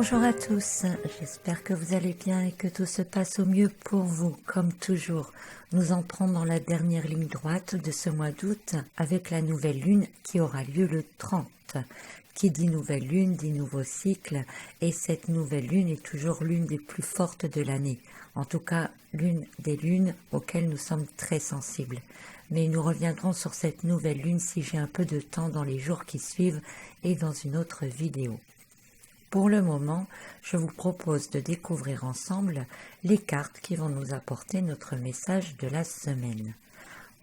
Bonjour à tous, j'espère que vous allez bien et que tout se passe au mieux pour vous. Comme toujours, nous entrons dans la dernière ligne droite de ce mois d'août avec la nouvelle lune qui aura lieu le 30. Qui dit nouvelle lune dit nouveau cycle et cette nouvelle lune est toujours l'une des plus fortes de l'année. En tout cas, l'une des lunes auxquelles nous sommes très sensibles. Mais nous reviendrons sur cette nouvelle lune si j'ai un peu de temps dans les jours qui suivent et dans une autre vidéo. Pour le moment, je vous propose de découvrir ensemble les cartes qui vont nous apporter notre message de la semaine.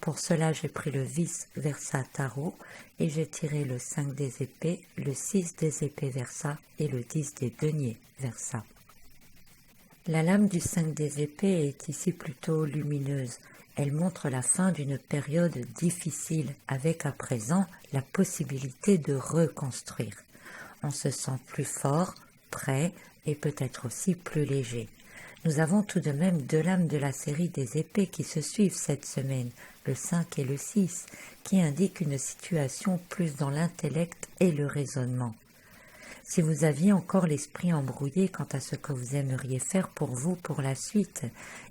Pour cela, j'ai pris le Vice Versa Tarot et j'ai tiré le 5 des épées, le 6 des épées Versa et le 10 des deniers Versa. La lame du 5 des épées est ici plutôt lumineuse. Elle montre la fin d'une période difficile avec à présent la possibilité de reconstruire. On se sent plus fort, prêt et peut-être aussi plus léger. Nous avons tout de même deux lames de la série des épées qui se suivent cette semaine, le 5 et le 6, qui indiquent une situation plus dans l'intellect et le raisonnement. Si vous aviez encore l'esprit embrouillé quant à ce que vous aimeriez faire pour vous pour la suite,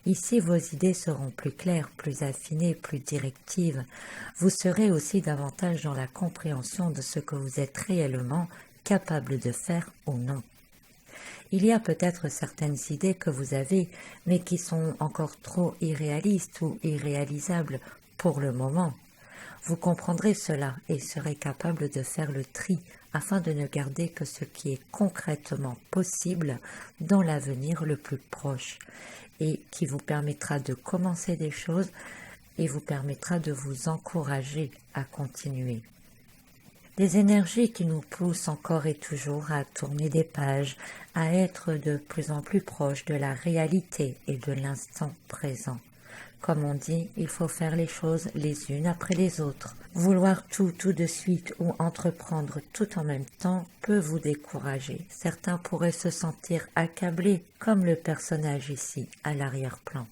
ici vos idées seront plus claires, plus affinées, plus directives. Vous serez aussi davantage dans la compréhension de ce que vous êtes réellement capable de faire ou non. Il y a peut-être certaines idées que vous avez, mais qui sont encore trop irréalistes ou irréalisables pour le moment. Vous comprendrez cela et serez capable de faire le tri afin de ne garder que ce qui est concrètement possible dans l'avenir le plus proche et qui vous permettra de commencer des choses et vous permettra de vous encourager à continuer. Des énergies qui nous poussent encore et toujours à tourner des pages, à être de plus en plus proches de la réalité et de l'instant présent. Comme on dit, il faut faire les choses les unes après les autres. Vouloir tout de suite ou entreprendre tout en même temps peut vous décourager. Certains pourraient se sentir accablés, comme le personnage ici, à l'arrière-plan.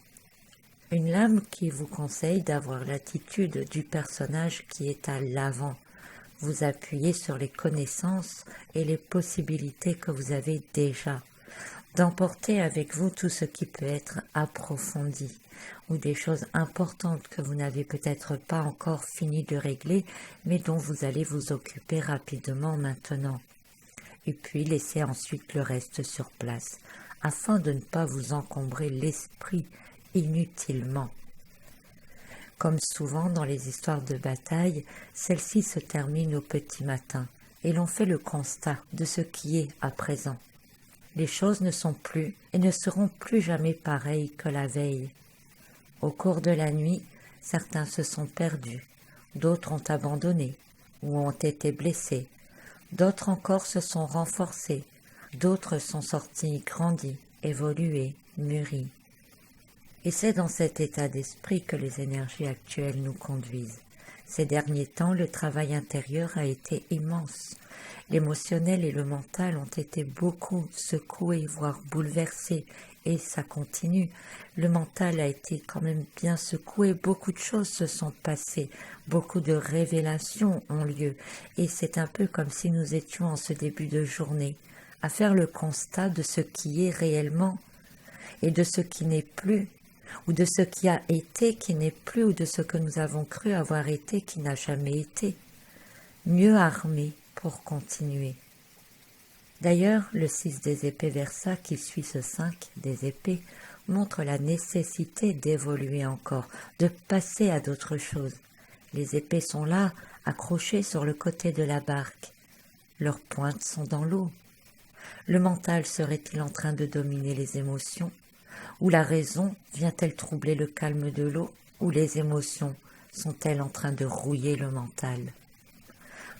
Une lame qui vous conseille d'avoir l'attitude du personnage qui est à l'avant. Vous appuyez sur les connaissances et les possibilités que vous avez déjà, d'emporter avec vous tout ce qui peut être approfondi ou des choses importantes que vous n'avez peut-être pas encore fini de régler mais dont vous allez vous occuper rapidement maintenant. Et puis laisser ensuite le reste sur place afin de ne pas vous encombrer l'esprit inutilement. Comme souvent dans les histoires de bataille, celle-ci se termine au petit matin et l'on fait le constat de ce qui est à présent. Les choses ne sont plus et ne seront plus jamais pareilles que la veille. Au cours de la nuit, certains se sont perdus, d'autres ont abandonné ou ont été blessés, d'autres encore se sont renforcés, d'autres sont sortis grandis, évolués, mûris. Et c'est dans cet état d'esprit que les énergies actuelles nous conduisent. Ces derniers temps, le travail intérieur a été immense. L'émotionnel et le mental ont été beaucoup secoués, voire bouleversés, et ça continue. Le mental a été quand même bien secoué, beaucoup de choses se sont passées, beaucoup de révélations ont lieu, et c'est un peu comme si nous étions en ce début de journée, à faire le constat de ce qui est réellement, et de ce qui n'est plus, ou de ce qui a été qui n'est plus, ou de ce que nous avons cru avoir été qui n'a jamais été, mieux armés pour continuer. D'ailleurs, le 6 des épées Versa qui suit ce 5 des épées montre la nécessité d'évoluer encore, de passer à d'autres choses. Les épées sont là, accrochées sur le côté de la barque. Leurs pointes sont dans l'eau. Le mental serait-il en train de dominer les émotions? Ou la raison vient-elle troubler le calme de l'eau? Ou les émotions sont-elles en train de rouiller le mental?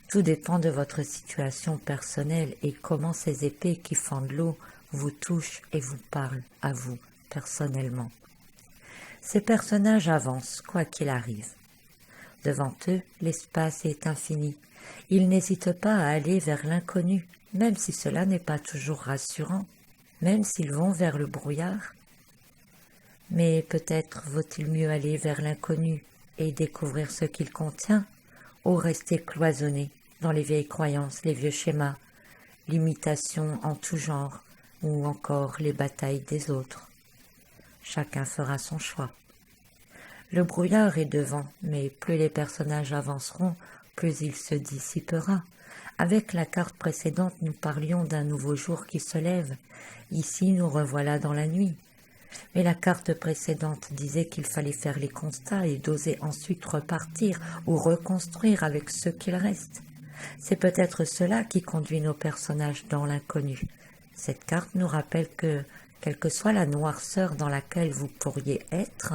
Tout dépend de votre situation personnelle et comment ces épées qui fendent l'eau vous touchent et vous parlent à vous personnellement. Ces personnages avancent quoi qu'il arrive. Devant eux, l'espace est infini. Ils n'hésitent pas à aller vers l'inconnu, même si cela n'est pas toujours rassurant, même s'ils vont vers le brouillard. Mais peut-être vaut-il mieux aller vers l'inconnu et découvrir ce qu'il contient, ou rester cloisonné dans les vieilles croyances, les vieux schémas, l'imitation en tout genre, ou encore les batailles des autres. Chacun fera son choix. Le brouillard est devant, mais plus les personnages avanceront, plus il se dissipera. Avec la carte précédente, nous parlions d'un nouveau jour qui se lève. Ici, nous revoilà dans la nuit. Mais la carte précédente disait qu'il fallait faire les constats et d'oser ensuite repartir ou reconstruire avec ce qu'il reste. C'est peut-être cela qui conduit nos personnages dans l'inconnu. Cette carte nous rappelle que, quelle que soit la noirceur dans laquelle vous pourriez être,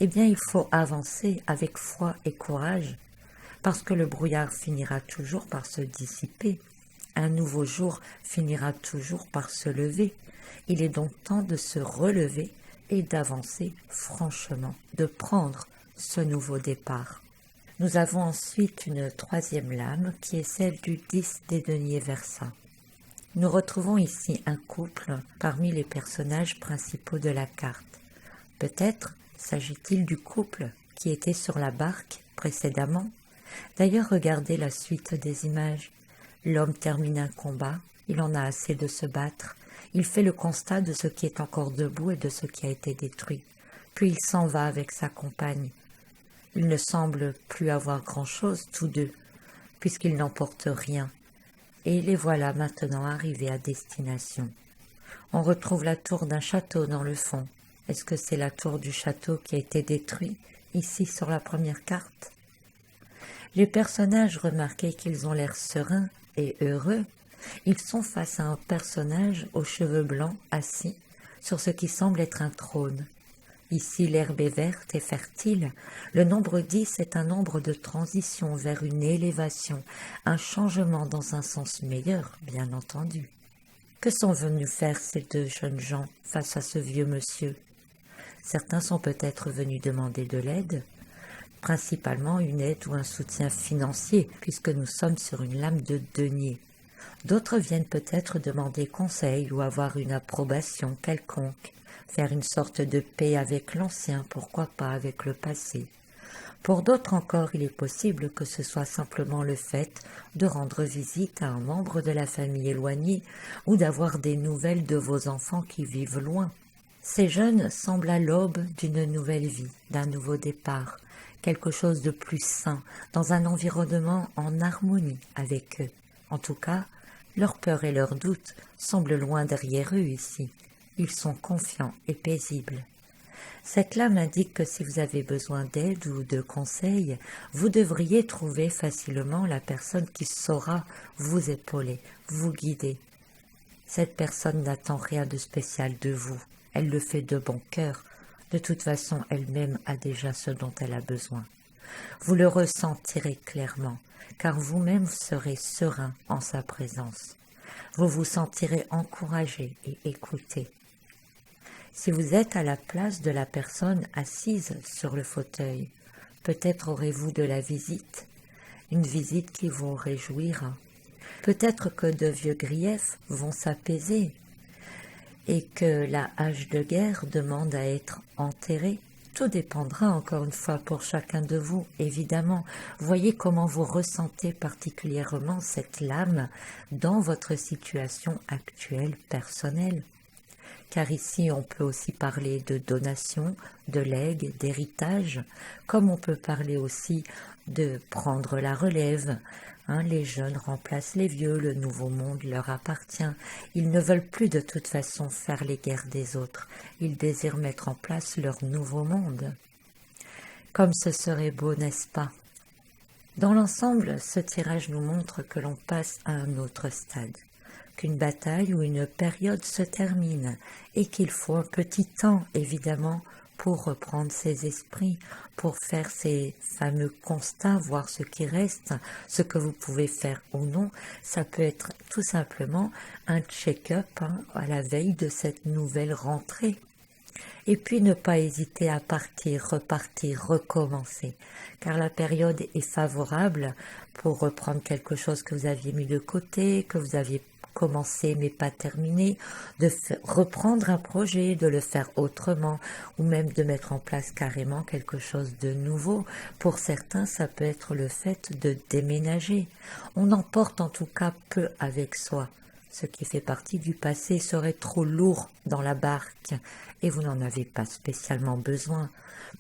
eh bien il faut avancer avec foi et courage, parce que le brouillard finira toujours par se dissiper. Un nouveau jour finira toujours par se lever. Il est donc temps de se relever et d'avancer franchement, de prendre ce nouveau départ. Nous avons ensuite une troisième lame qui est celle du 10 des deniers versants. Nous retrouvons ici un couple parmi les personnages principaux de la carte. Peut-être s'agit-il du couple qui était sur la barque précédemment. D'ailleurs, regardez la suite des images. L'homme termine un combat, il en a assez de se battre. Il fait le constat de ce qui est encore debout et de ce qui a été détruit. Puis il s'en va avec sa compagne. Ils ne semblent plus avoir grand-chose tous deux, puisqu'ils n'emportent rien. Et les voilà maintenant arrivés à destination. On retrouve la tour d'un château dans le fond. Est-ce que c'est la tour du château qui a été détruite, ici sur la première carte? Les personnages remarquaient qu'ils ont l'air sereins et heureux. Ils sont face à un personnage aux cheveux blancs assis sur ce qui semble être un trône. Ici l'herbe est verte et fertile. Le nombre 10 est un nombre de transition vers une élévation, un changement dans un sens meilleur, bien entendu. Que sont venus faire ces deux jeunes gens face à ce vieux monsieur? Certains sont peut-être venus demander de l'aide, principalement une aide ou un soutien financier, puisque nous sommes sur une lame de denier. D'autres viennent peut-être demander conseil ou avoir une approbation quelconque, faire une sorte de paix avec l'ancien, pourquoi pas avec le passé. Pour d'autres encore, il est possible que ce soit simplement le fait de rendre visite à un membre de la famille éloignée ou d'avoir des nouvelles de vos enfants qui vivent loin. Ces jeunes semblent à l'aube d'une nouvelle vie, d'un nouveau départ, quelque chose de plus sain, dans un environnement en harmonie avec eux. En tout cas, leurs peurs et leurs doutes semblent loin derrière eux ici. Ils sont confiants et paisibles. Cette lame indique que si vous avez besoin d'aide ou de conseils, vous devriez trouver facilement la personne qui saura vous épauler, vous guider. Cette personne n'attend rien de spécial de vous. Elle le fait de bon cœur. De toute façon, elle-même a déjà ce dont elle a besoin. Vous le ressentirez clairement, car vous-même serez serein en sa présence. Vous vous sentirez encouragé et écouté. Si vous êtes à la place de la personne assise sur le fauteuil, peut-être aurez-vous de la visite, une visite qui vous réjouira. Peut-être que de vieux griefs vont s'apaiser et que la hache de guerre demande à être enterrée. Tout dépendra encore une fois pour chacun de vous, évidemment. Voyez comment vous ressentez particulièrement cette lame dans votre situation actuelle personnelle. Car ici on peut aussi parler de donation, de legs, d'héritage, comme on peut parler aussi de prendre la relève. Les jeunes remplacent les vieux, le nouveau monde leur appartient. Ils ne veulent plus de toute façon faire les guerres des autres, ils désirent mettre en place leur nouveau monde. Comme ce serait beau, n'est-ce pas? Dans l'ensemble, ce tirage nous montre que l'on passe à un autre stade, qu'une bataille ou une période se termine et qu'il faut un petit temps, évidemment, pour reprendre ses esprits, pour faire ces fameux constats, voir ce qui reste, ce que vous pouvez faire ou non. Ça peut être tout simplement un check-up à la veille de cette nouvelle rentrée. Et puis ne pas hésiter à partir, repartir, recommencer, car la période est favorable pour reprendre quelque chose que vous aviez mis de côté, que vous aviez commencer mais pas terminer, de reprendre un projet, de le faire autrement ou même de mettre en place carrément quelque chose de nouveau. Pour certains, ça peut être le fait de déménager. On emporte en tout cas peu avec soi. Ce qui fait partie du passé serait trop lourd dans la barque et vous n'en avez pas spécialement besoin.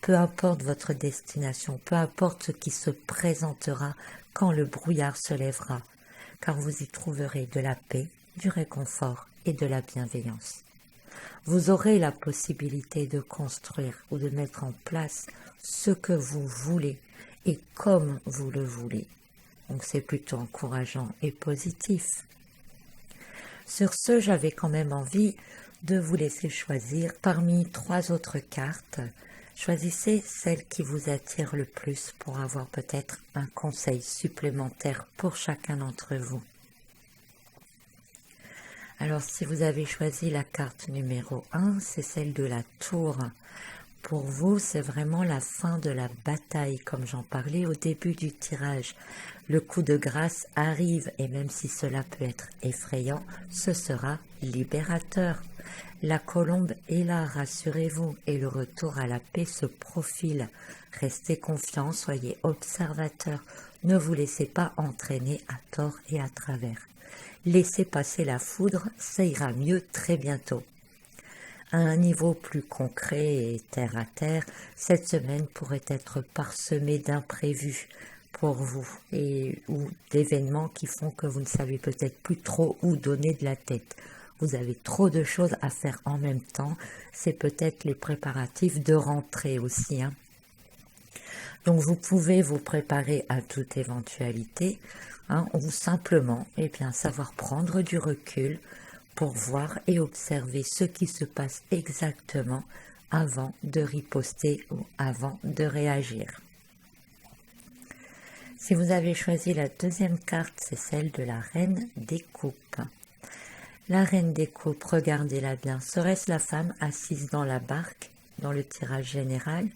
Peu importe votre destination, peu importe ce qui se présentera quand le brouillard se lèvera, car vous y trouverez de la paix, du réconfort et de la bienveillance. Vous aurez la possibilité de construire ou de mettre en place ce que vous voulez et comme vous le voulez. Donc c'est plutôt encourageant et positif. Sur ce, j'avais quand même envie de vous laisser choisir parmi 3 autres cartes. Choisissez celle qui vous attire le plus pour avoir peut-être un conseil supplémentaire pour chacun d'entre vous. Alors si vous avez choisi la carte numéro 1, c'est celle de la tour. Pour vous, c'est vraiment la fin de la bataille, comme j'en parlais au début du tirage. Le coup de grâce arrive, et même si cela peut être effrayant, ce sera libérateur. La colombe est là, rassurez-vous, et le retour à la paix se profile. Restez confiants, soyez observateurs, ne vous laissez pas entraîner à tort et à travers. Laissez passer la foudre, ça ira mieux très bientôt. À un niveau plus concret et terre à terre, cette semaine pourrait être parsemée d'imprévus pour vous ou d'événements qui font que vous ne savez peut-être plus trop où donner de la tête. Vous avez trop de choses à faire en même temps, c'est peut-être les préparatifs de rentrée aussi. Donc vous pouvez vous préparer à toute éventualité ou simplement savoir prendre du recul pour voir et observer ce qui se passe exactement avant de riposter ou avant de réagir. Si vous avez choisi la deuxième carte, c'est celle de la Reine des Coupes. La Reine des Coupes, regardez-la bien, serait-ce la femme assise dans la barque, dans le tirage général?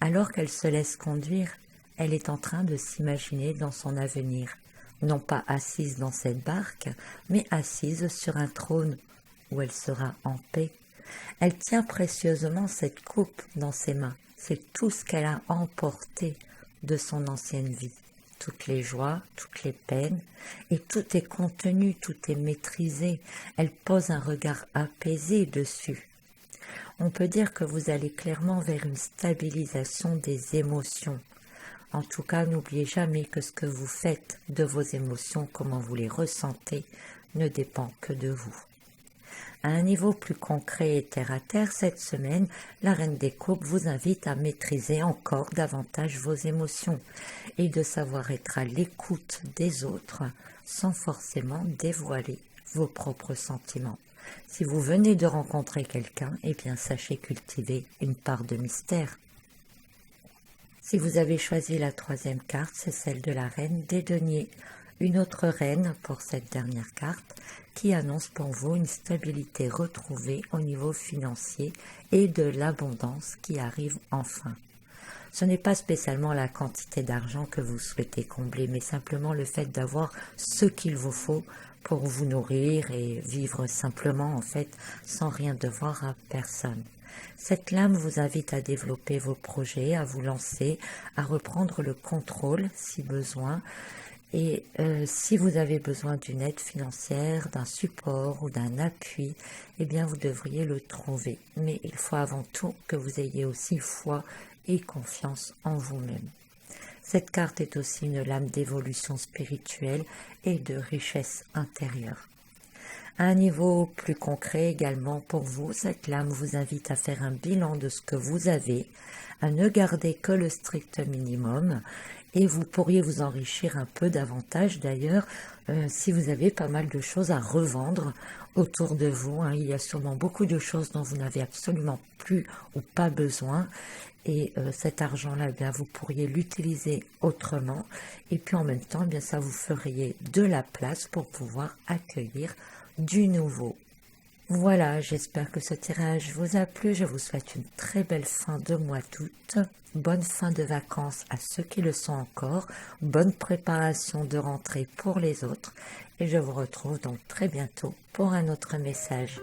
Alors qu'elle se laisse conduire, elle est en train de s'imaginer dans son avenir. Non pas assise dans cette barque, mais assise sur un trône où elle sera en paix. Elle tient précieusement cette coupe dans ses mains. C'est tout ce qu'elle a emporté de son ancienne vie. Toutes les joies, toutes les peines, et tout est contenu, tout est maîtrisé. Elle pose un regard apaisé dessus. On peut dire que vous allez clairement vers une stabilisation des émotions. En tout cas, n'oubliez jamais que ce que vous faites de vos émotions, comment vous les ressentez, ne dépend que de vous. À un niveau plus concret et terre à terre, cette semaine, la Reine des Coupes vous invite à maîtriser encore davantage vos émotions et de savoir être à l'écoute des autres sans forcément dévoiler vos propres sentiments. Si vous venez de rencontrer quelqu'un, sachez cultiver une part de mystère. Si vous avez choisi la troisième carte, c'est celle de la Reine des Deniers, une autre reine pour cette dernière carte qui annonce pour vous une stabilité retrouvée au niveau financier et de l'abondance qui arrive enfin. Ce n'est pas spécialement la quantité d'argent que vous souhaitez combler, mais simplement le fait d'avoir ce qu'il vous faut pour vous nourrir et vivre simplement sans rien devoir à personne. Cette lame vous invite à développer vos projets, à vous lancer, à reprendre le contrôle si besoin. Et si vous avez besoin d'une aide financière, d'un support ou d'un appui, vous devriez le trouver. Mais il faut avant tout que vous ayez aussi foi et confiance en vous-même. Cette carte est aussi une lame d'évolution spirituelle et de richesse intérieure. À un niveau plus concret également pour vous, cette lame vous invite à faire un bilan de ce que vous avez, à ne garder que le strict minimum et vous pourriez vous enrichir un peu davantage d'ailleurs si vous avez pas mal de choses à revendre autour de vous. Il y a sûrement beaucoup de choses dont vous n'avez absolument plus ou pas besoin et cet argent-là, vous pourriez l'utiliser autrement et puis en même temps, ça vous ferait de la place pour pouvoir accueillir du nouveau. Voilà, j'espère que ce tirage vous a plu. Je vous souhaite une très belle fin de mois d'août. Bonne fin de vacances à ceux qui le sont encore. Bonne préparation de rentrée pour les autres. Et je vous retrouve donc très bientôt pour un autre message.